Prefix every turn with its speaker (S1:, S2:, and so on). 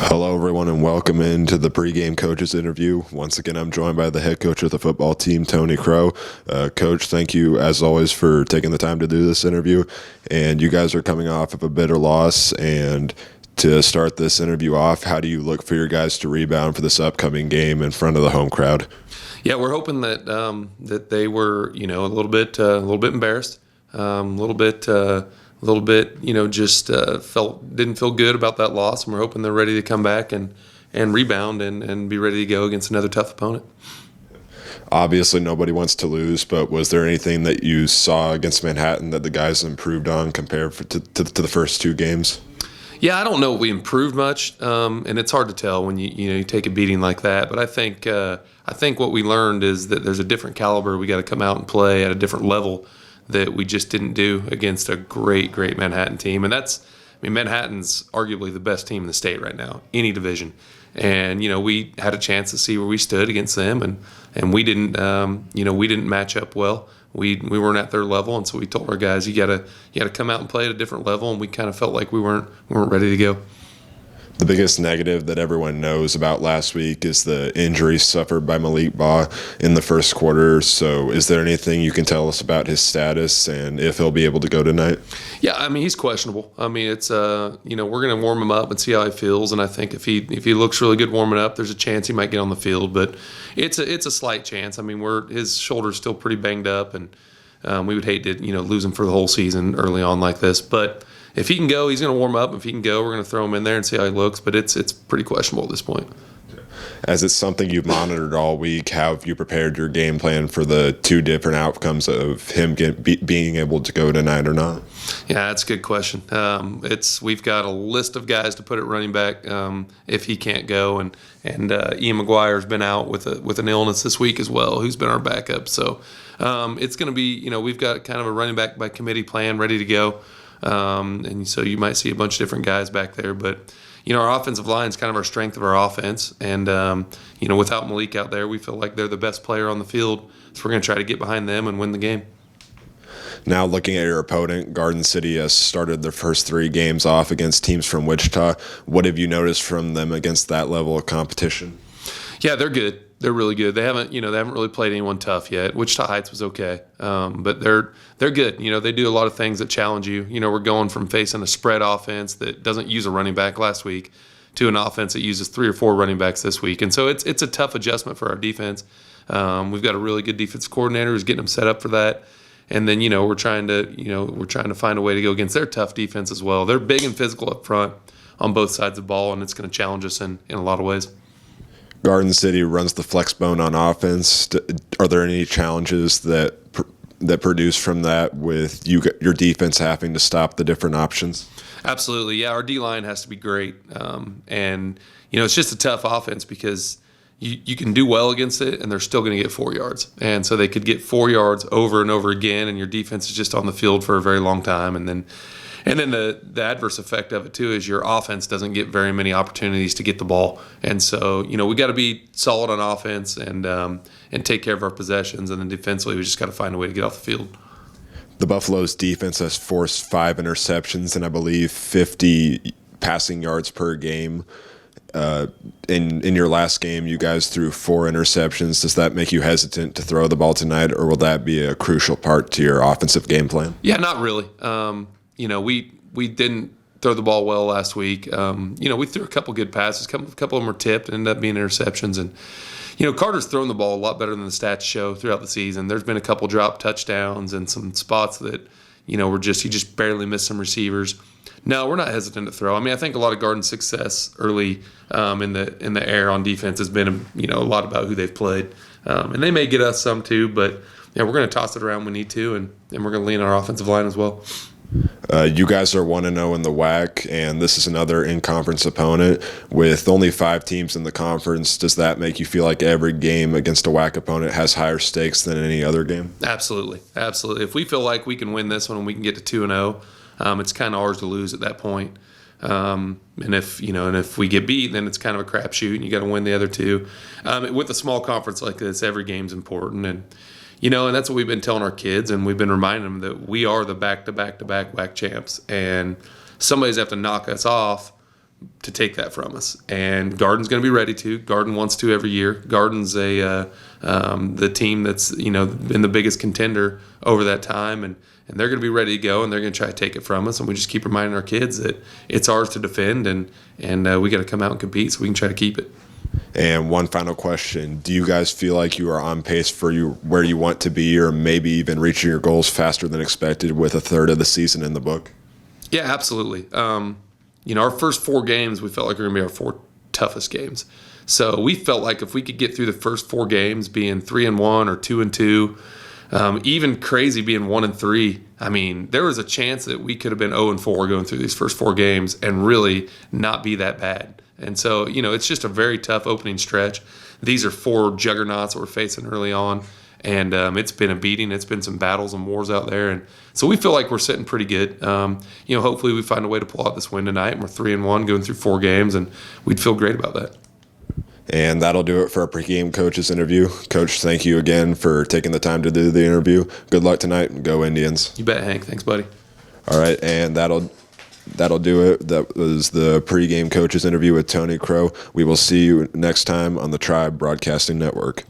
S1: Hello, everyone, and welcome into the pregame coaches interview. Once again, I'm joined by the head coach of the football team, Tony Crough. Coach, thank you, as always, for taking the time to do this interview. And you guys are coming off of a bitter loss. And to start this interview off, how do you look for your guys to rebound for this upcoming game in front of the home crowd?
S2: Yeah, we're hoping that that they were, a little bit embarrassed, a little bit, just didn't feel good about that loss, and we're hoping they're ready to come back and rebound and be ready to go against another tough opponent.
S1: Obviously, nobody wants to lose, but was there anything that you saw against Manhattan that the guys improved on compared to the first two games?
S2: Yeah, I don't know if we improved much, and it's hard to tell when you take a beating like that. But I think what we learned is that there's a different caliber. We got to come out and play at a different level that we just didn't do against a great Manhattan team. And Manhattan's arguably the best team in the state right now, any division. And we had a chance to see where we stood against them, and we didn't match up well. We weren't at their level, and so we told our guys, you gotta come out and play at a different level, and we kind of felt like we weren't ready to go.
S1: The biggest negative that everyone knows about last week is the injury suffered by Malik Baugh in the first quarter. So is there anything you can tell us about his status and if he'll be able to go tonight?
S2: Yeah, he's questionable. It's we're going to warm him up and see how he feels, and I think if he looks really good warming up, there's a chance he might get on the field, but it's a slight chance. His shoulder's still pretty banged up, and we would hate to lose him for the whole season early on like this, but if he can go, he's going to warm up. If he can go, we're going to throw him in there and see how he looks. But it's pretty questionable at this point.
S1: As it's something you've monitored all week, how have you prepared your game plan for the two different outcomes of him being able to go tonight or not?
S2: Yeah, that's a good question. We've got a list of guys to put at running back if he can't go, and Ian McGuire's been out with an illness this week as well, who's been our backup. So it's going to be we've got kind of a running back by committee plan ready to go. And so you might see a bunch of different guys back there, but our offensive line is kind of our strength of our offense, and without Malik out there, we feel like they're the best player on the field, so we're going to try to get behind them and win the game.
S1: Now, looking at your opponent, Garden City has started their first three games off against teams from Wichita. What have you noticed from them against that level of competition?
S2: Yeah, they're good. They're really good. They haven't really played anyone tough yet. Wichita Heights was okay, but they're good. They do a lot of things that challenge you. We're going from facing a spread offense that doesn't use a running back last week to an offense that uses 3 or 4 running backs this week, and so it's a tough adjustment for our defense. We've got a really good defense coordinator who's getting them set up for that, and then we're trying to find a way to go against their tough defense as well. They're big and physical up front on both sides of the ball, and it's going to challenge us in a lot of ways.
S1: Garden City runs the flex bone on offense. Are there any challenges that produce from that with your defense having to stop the different options?
S2: Absolutely, yeah. Our D-line has to be great, and it's just a tough offense because you can do well against it, and they're still going to get 4 yards, and so they could get 4 yards over and over again, and your defense is just on the field for a very long time, and then the adverse effect of it too is your offense doesn't get very many opportunities to get the ball, and so we got to be solid on offense and take care of our possessions, and then defensively we just got to find a way to get off the field.
S1: The Buffalo's defense has forced 5 interceptions and I believe 50 passing yards per game. In your last game, you guys threw 4 interceptions. Does that make you hesitant to throw the ball tonight, or will that be a crucial part to your offensive game plan?
S2: Yeah, not really. We didn't throw the ball well last week. We threw a couple good passes. A couple of them were tipped and ended up being interceptions. And, Carter's thrown the ball a lot better than the stats show throughout the season. There's been a couple drop touchdowns and some spots that, he just barely missed some receivers. No, we're not hesitant to throw. I think a lot of Garden's success early in the air on defense has been, a lot about who they've played. And they may get us some too, but, yeah, we're going to toss it around when we need to, and we're going to lean on our offensive line as well.
S1: You guys are 1-0 in the WAC, and this is another in-conference opponent. With only 5 teams in the conference, does that make you feel like every game against a WAC opponent has higher stakes than any other game?
S2: Absolutely. If we feel like we can win this one and we can get to 2-0, it's kind of ours to lose at that point. And if we get beat, then it's kind of a crapshoot, and you got to win the other 2. With a small conference like this, every game's important, and that's what we've been telling our kids, and we've been reminding them that we are the back-to-back-to-back WAC champs, and somebody's have to knock us off to take that from us. And Garden's going to be ready to. Garden wants to every year. Garden's the team that's been the biggest contender over that time, and they're going to be ready to go, and they're going to try to take it from us. And we just keep reminding our kids that it's ours to defend, and we got to come out and compete so we can try to keep it.
S1: And one final question: do you guys feel like you are on pace for where you want to be, or maybe even reaching your goals faster than expected with a third of the season in the book?
S2: Yeah, absolutely. Our first 4 games, we felt like we were going to be our 4 toughest games. So we felt like if we could get through the first 4 games being 3-1 or 2-2, even crazy being 1-3, I mean, there was a chance that we could have been 0-4 going through these first 4 games and really not be that bad. And so, it's just a very tough opening stretch. These are 4 juggernauts that we're facing early on. And it's been a beating. It's been some battles and wars out there. And so we feel like we're sitting pretty good. Hopefully we find a way to pull out this win tonight. And we're 3-1 going through 4 games, and we'd feel great about that.
S1: And that'll do it for our pregame coaches interview. Coach, thank you again for taking the time to do the interview. Good luck tonight, and go Indians.
S2: You bet, Hank. Thanks, buddy.
S1: All right, and that'll do it. That was the pregame coaches interview with Tony Crough. We will see you next time on the Tribe Broadcasting Network.